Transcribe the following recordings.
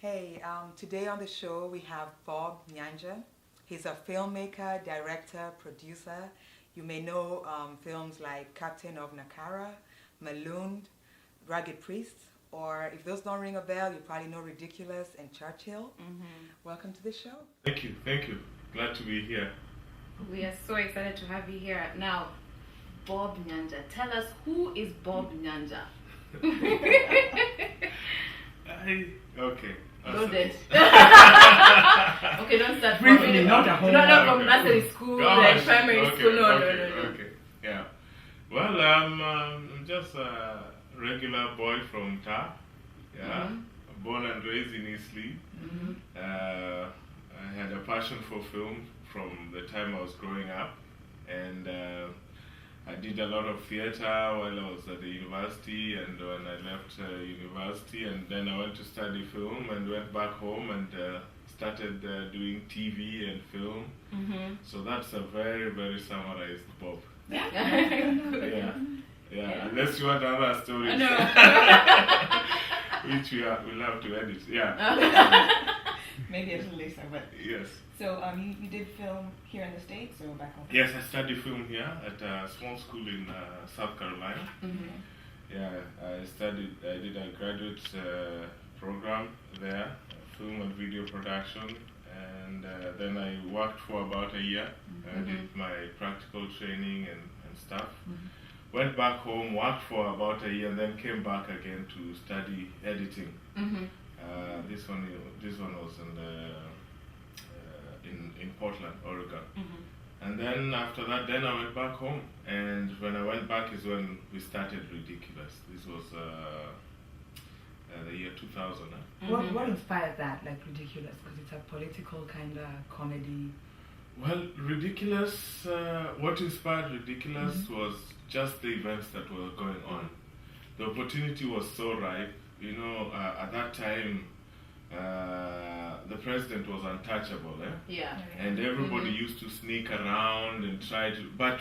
Hey, today on the show we have Bob Nyanja. He's a filmmaker, director, producer. You may know films like Captain of Nakara, Maloon, Ragged Priest, or if those don't ring a bell, you probably know Ridiculous and Churchill. Welcome to the show. Thank you. Glad to be here. We are so excited to have you here. Now, Bob Nyanja, tell us, who is Bob Nyanja? Okay. Loaded. Okay, don't start Briefly, from not a whole not lot. from nursery school, Gosh, primary school. No. Okay. Yeah. Well, I'm just a regular boy from Ta. Yeah. Born and raised in Eastleigh. I had a passion for film from the time I was growing up, and I did a lot of theater while I was at the university, and when I left university, and then I went to study film and went back home and started doing TV and film. So that's a very, very summarized Bob. Yeah. Unless you want other stories, which we'll have to edit. Yeah. Maybe a little later, but Yes. so you did film here in the States or back home? Yes, I studied film here at a small school in South Carolina. Yeah, I did a graduate program there, film and video production, and then I worked for about a year. I did my practical training and stuff. Went back home, worked for about a year, and then came back again to study editing. This one was in Portland, Oregon. And then after that, then I went back home. And when I went back is when we started Ridiculous. This was the year 2000. What inspired that, like Ridiculous? Because it's a political kind of comedy. Well, Ridiculous, what inspired Ridiculous was just the events that were going on. The opportunity was so ripe. You know, at that time, the president was untouchable, Yeah. and everybody used to sneak around and try to, but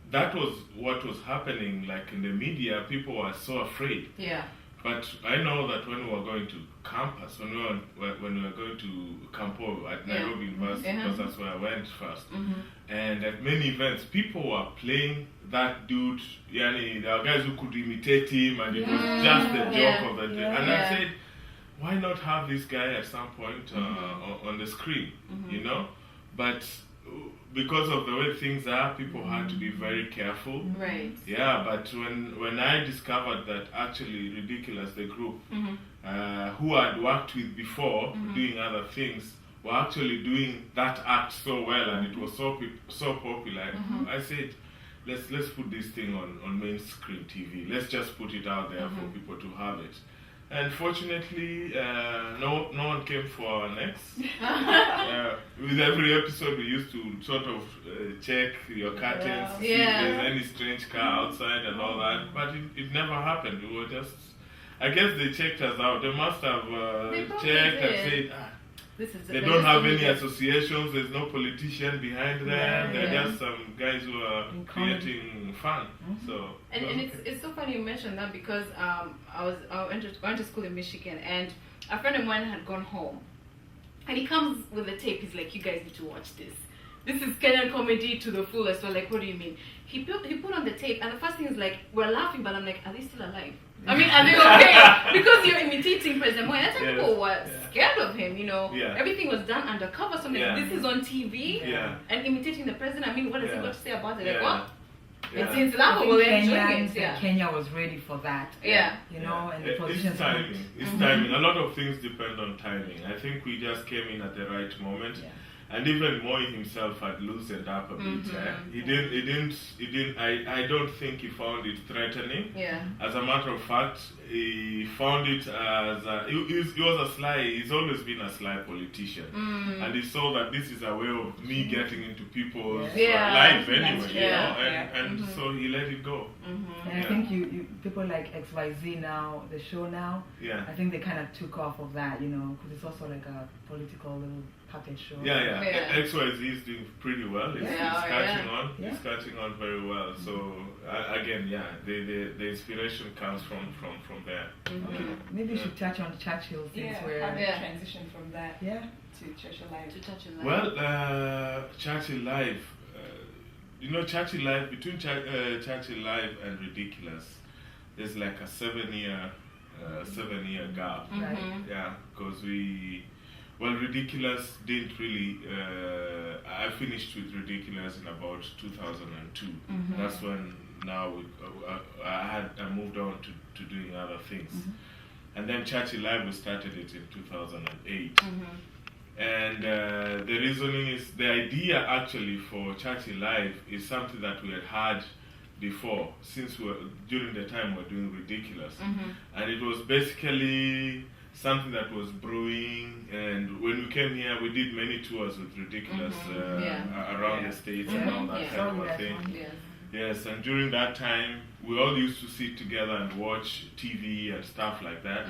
that was what was happening. Like in the media, people were so afraid. Yeah. But I know that when we were going to campus, when we were going to Campo at Nairobi University, because that's where I went first, and at many events, people were playing that dude. Yani, there were guys who could imitate him, and it was just the joke of the day. And I said, why not have this guy at some point on the screen, you know? But because of the way things are, people had to be very careful. Right. Yeah, but when I discovered that actually Ridiculous, the group, who I'd worked with before doing other things, were actually doing that act so well, and it was so popular, I said, let's put this thing on main screen TV. Let's just put it out there for people to have it. And fortunately, no one came for our necks. With every episode, we used to sort of check your curtains, see if there's any strange car outside and all that. But it never happened. We were just, I guess they checked us out. They must have checked and said, they don't have any associations, there's no politician behind them, they're just some guys who are creating fun. So And it's so funny you mentioned that, because I went to school in Michigan, and a friend of mine had gone home, and he comes with a tape. He's like, you guys need to watch this. This is Kenyan comedy to the fullest. We're like, what do you mean? He put on the tape, and the first thing is like, we're laughing, but I'm like, are they still alive? I mean, are they okay? Because you're imitating President Moi. That's why people were scared of him, you know. Everything was done undercover, so like, this is on TV, and imitating the president. I mean, what has he got to say about it? Like, what? It seems laughable. They're enjoying it. Kenya was ready for that. You know, and the position. It's timing. It's timing. A lot of things depend on timing. I think we just came in at the right moment. And even Moi himself had loosened up a bit. He didn't. I don't think he found it threatening. As a matter of fact, he found it as he was a sly. He's always been a sly politician, and he saw that this is a way of me getting into people's life anyway. You know, and so he let it go. And I think you people like XYZ now, the show now. I think they kind of took off of that, you know, because it's also like a political little have been shown. Yeah. XYZ is doing pretty well. It's catching on. Yeah. It's catching on very well. So again, the inspiration comes from there. Okay, maybe you should touch on Churchill since we're how did you transition from that to Churchill Live? Well, Churchill Live, Churchill Live, between Churchill Live and Ridiculous, there's like a 7-year gap. Right. Yeah, because Ridiculous didn't really, I finished with Ridiculous in about 2002. That's when I moved on to doing other things. And then Churchill Live, we started it in 2008. And the reasoning is, the idea actually for Churchill Live is something that we had before, since during the time we were doing Ridiculous. And it was basically something that was brewing, and when we came here, we did many tours with Ridiculous around the States and all that kind of a thing. Yes, and during that time, we all used to sit together and watch TV and stuff like that.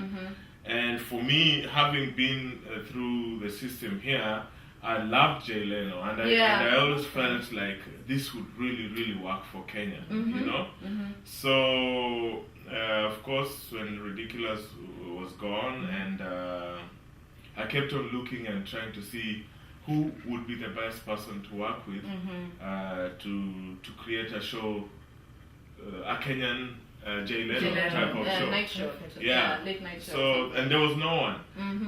And for me, having been through the system here, I loved Jay Leno, and I always felt like this would really, really work for Kenya, So, of course, when Ridiculous was gone, and I kept on looking and trying to see who would be the best person to work with to create a show, a Kenyan Jay Leno type of show. Night show. Late night show. So, and there was no one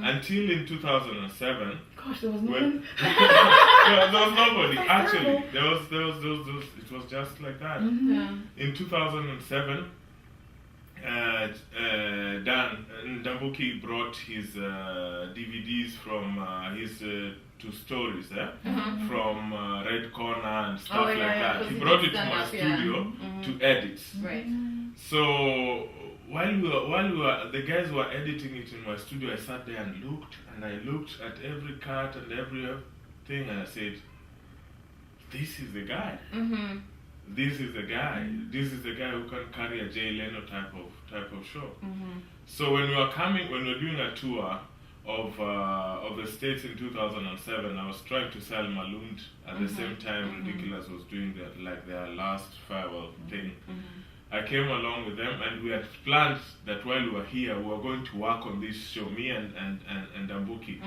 until in 2007. Gosh, there was no one. There was nobody. Actually, there was. It was just like that. In 2007, Dan Ndambuki brought his DVDs from his 2 stories from Red Corner and stuff like that. He brought it to my studio to edit. Right. So while the guys were editing it in my studio, I sat there and I looked at every cut and everything, and I said, "This is the guy. This is the guy. This is the guy who can carry a Jay Leno type of show." So when we were doing a tour of the States in 2007, I was trying to sell Maloon at the same time Ridiculous was doing their last farewell thing. I came along with them, and we had planned that while we were here, we were going to work on this show, me and Ndambuki.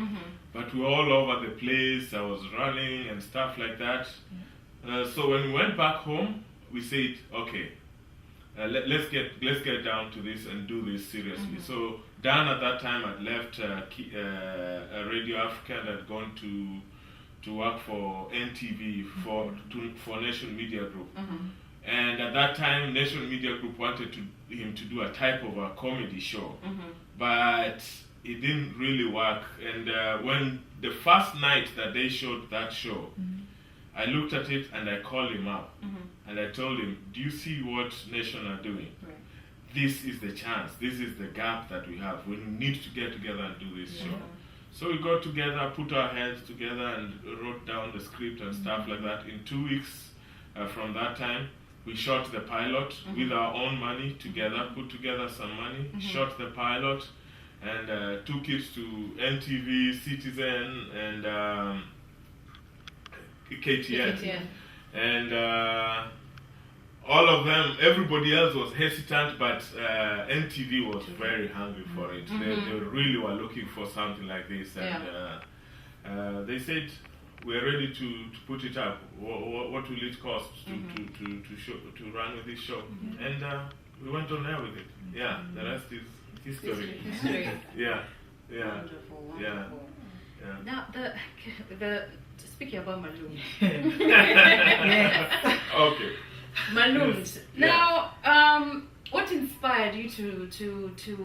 But we were all over the place. I was running and stuff like that. So when we went back home, we said, okay, let's get down to this and do this seriously. So Dan at that time had left Radio Africa and had gone to work for NTV for Nation Media Group. And at that time, Nation Media Group wanted him to do a type of a comedy show, but it didn't really work. And when the first night that they showed that show, I looked at it and I called him up and I told him, "Do you see what Nation are doing? Right. This is the chance. This is the gap that we have. We need to get together and do this show." So we got together, put our heads together, and wrote down the script and stuff like that. In 2 weeks from that time, we shot the pilot with our own money together, put together some money, shot the pilot, and took it to NTV, Citizen, and KTN. And all of them, everybody else was hesitant, but NTV was very hungry for it. They really were looking for something like this. And they said, "We're ready to put it up. What will it cost to run with this show?" And we went on there with it. Yeah, the rest is history. Yeah. Wonderful. Yeah. Now speaking about Maloon. Okay. Maloon. Yes. Now, what inspired you to?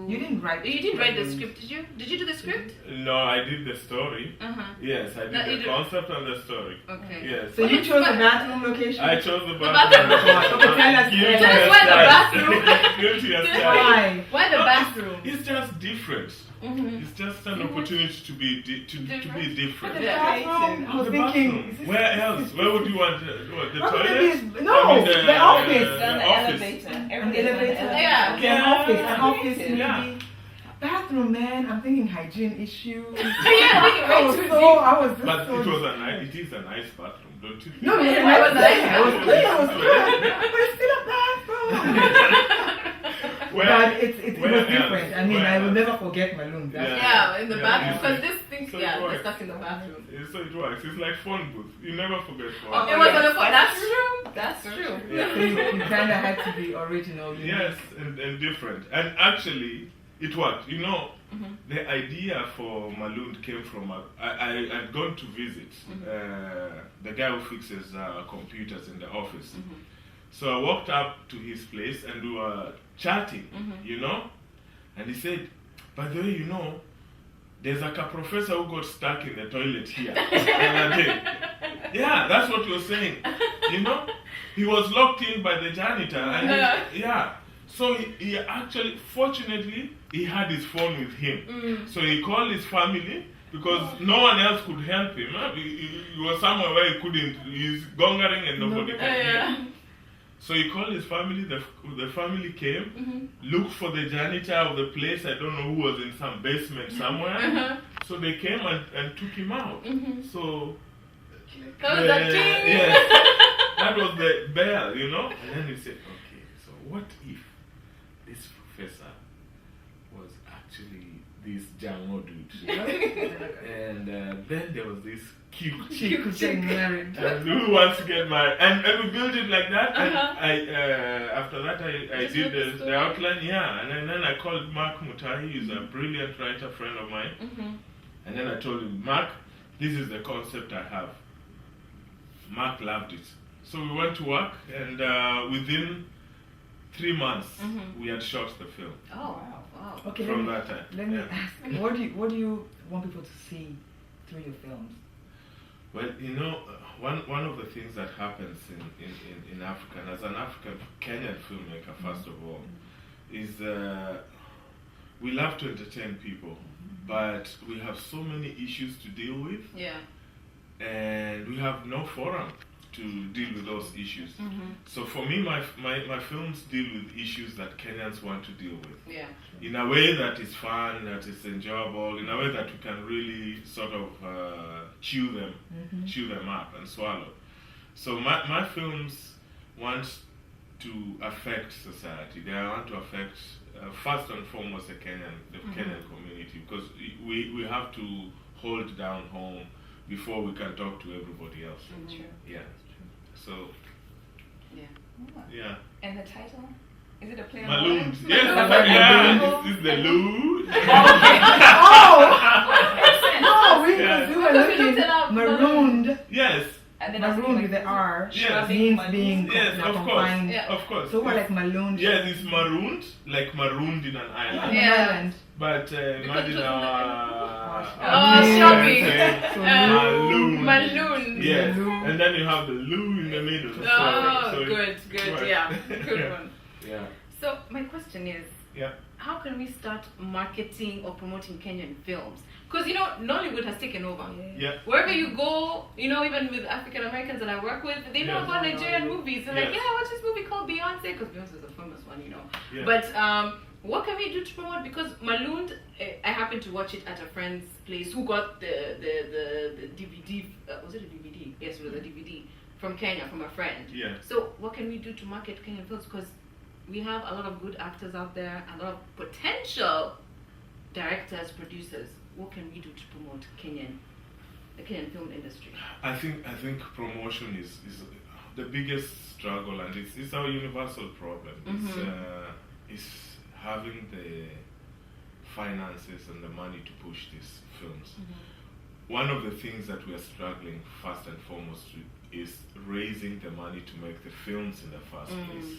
You didn't write. You didn't write the script, did you? Did you do the script? No, I did the story. Yes, I did the concept and the story. Okay. Yes. So you chose the bathroom location? I chose the bathroom. Tell us why the bathroom. Guilty as Why? Why the bathroom? It's just different. It's just an opportunity to be different. The bathroom? I was thinking. Where else? Where would you want the toilet? No, the office. The office. Elevator. An elevator. Yeah. Okay, an office. Maybe. Bathroom. bathroom, man, I'm thinking hygiene issues. Yeah, we can I wait was to so, I was just But so it is a nice bathroom, don't you think? No, it was Yeah, nice. it was nice. It was clean, it was good. But it's still a bathroom. But it was different. I mean, I will never forget Maloon. Yeah, in the Yeah, bathroom. yeah. Because this thing, So yeah, it the works. stuff in the bathroom. So it works. It's like phone booth. You never forget phone. Oh, booth. it was yes, on the phone. That's that's true. That's true. Yeah. So you kind of had to be original. You Yes, and different. And actually, it worked. You know, Mhm. the idea for Maloon came from I'd gone to visit the guy who fixes computers in the office. Mhm. So I walked up to his place and we were chatting, Mhm. you know, and he said, by the way, you know, there's like a professor who got stuck in the toilet here. And I did. Yeah, that's what he was saying. You know, he was locked in by the janitor, and yeah. So he actually, fortunately, he had his phone with him. So he called his family because no one else could help him. He was somewhere where he couldn't. He's gongering and nobody can hear. Yeah. So he called his family. The family came, Mhm. looked for the janitor of the place. I don't know who was in some basement somewhere. Uh-huh. So they came and took him out. Mhm. So That was the king. yes, that was the bell, you know. And then he said, okay, so what if this professor was actually this Jango dude? And then there was this cute She could get married. and who wants to get married? And we built it like that. And Uh-huh. I after that I Just did wrote the the story? outline, yeah. And then I called Mark Mutahi, who's a brilliant writer friend of mine. Mhm. And then I told him, Mark, this is the concept I have. Mark loved it. So we went to work, and within 3 months, Mhm. we had shot the film. Oh, wow. Okay, From that time. let me Yeah. ask, what do you want people to see through your films? Well, you know, one of the things that happens in Africa, and as an African Kenyan filmmaker, first of all, is we love to entertain people, but we have so many issues to deal with, Yeah. and we have no forum to deal with those issues. Mhm. So for me, my films deal with issues that Kenyans want to deal with Yeah. in a way that is fun, that is enjoyable, in a way that we can really sort of chew them up and swallow. So my films want to affect society. They want to affect first and foremost the Kenyan community, because we have to hold down home before we can talk to everybody else. True. Yeah. So Yeah. yeah. And the title? Is it a play on Maloon. words? Yes, Maloon. yeah. This is the Loo. No, we Yeah. were Because we looking looked it up. marooned. Yes. And then I was Marooned thinking, with the R Yes. means being Yes, of course. confined. Yeah. Of course. So we're like marooned. Yes, it's marooned, like marooned in an Yeah, island. on Yeah. an island. But imagine it was our Oh, shopping. So Maloon. Maloon. Yes, Maloon. and then you have the loo in the middle. Oh, So good, right. yeah. Good one. Yeah. So my question is, Yeah. how can we start marketing or promoting Kenyan films? Because, you know, Nollywood has taken over. Yeah. Wherever you go, you know, even with African Americans that I work with, they know Yeah. about Nigerian movies. They're like, Yes. yeah, watch this movie called Beyonce, because Beyonce is a famous one, you know. Yeah. But what can we do to promote? Because Maloon, I happened to watch it at a friend's place who got the DVD. Was it a DVD? Yes, it was a DVD from Kenya, from a friend. Yeah. So what can we do to market Kenyan films? Because we have a lot of good actors out there, a lot of potential directors, producers. What can we do to promote the Kenyan film industry? I think promotion is the biggest struggle, and it's our universal problem. It's having the finances and the money to push these films. One of the things that we are struggling first and foremost with is raising the money to make the films in the first place.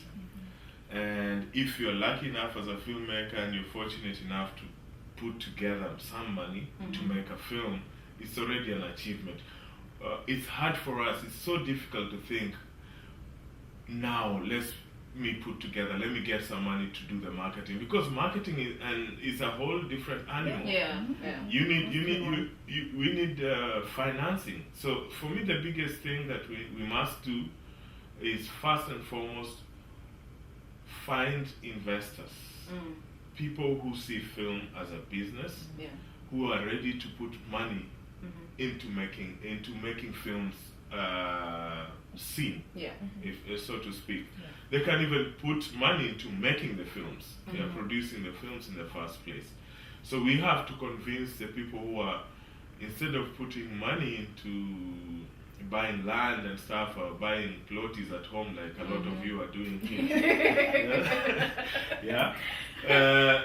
And if you're lucky enough as a filmmaker and you're fortunate enough to put together some money to make a film, it's already an achievement. It's hard for us, it's so difficult to think, now let me put together, let me get some money to do the marketing, because marketing is a whole different animal. Yeah. We need financing. So for me, the biggest thing that we must do is first and foremost find investors. people who see film as a business, Yeah. who are ready to put money into making films seen, Yeah. if so to speak. They can even put money into making the films, producing the films in the first place. So we have to convince the people who are, instead of putting money into buying land and stuff, or buying ploties at home like a lot of you are doing here. Yeah.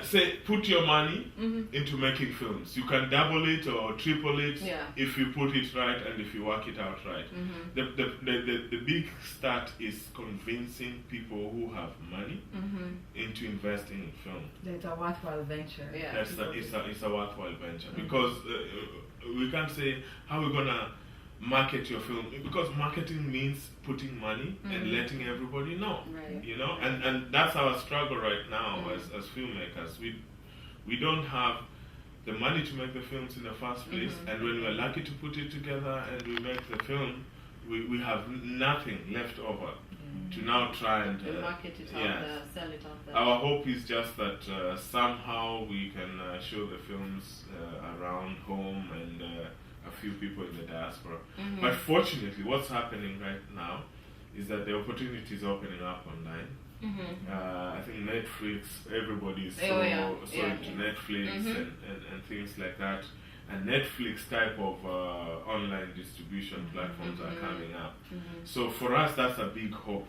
Say, put your money into making films. You can double it or triple it if you put it right and if you work it out right. The big start is convincing people who have money into investing in film. It's a worthwhile venture. Yeah. It's a worthwhile venture because we can't say how we're gonna market your film, because marketing means putting money and letting everybody know. Right. You know, and that's our struggle right now as filmmakers. We don't have the money to make the films in the first place, and when we're lucky to put it together and we make the film, we have nothing left over to now try and market it out there, sell it out there. Our hope is just that somehow we can show the films around home and a few people in the diaspora. But fortunately, what's happening right now is that the opportunity is opening up online. I think Netflix, everybody's so into Netflix and things like that. And Netflix type of online distribution platforms are coming up. So for us, that's a big hope.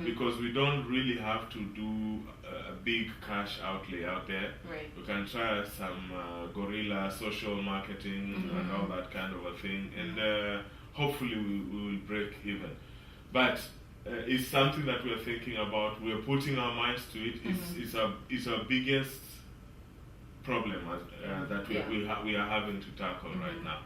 Because we don't really have to do a big cash outlay out there. Right. We can try some guerrilla social marketing and all that kind of a thing, and hopefully we will break even. But it's something that we're thinking about. We're putting our minds to it. It's our biggest problem that we are having to tackle right now.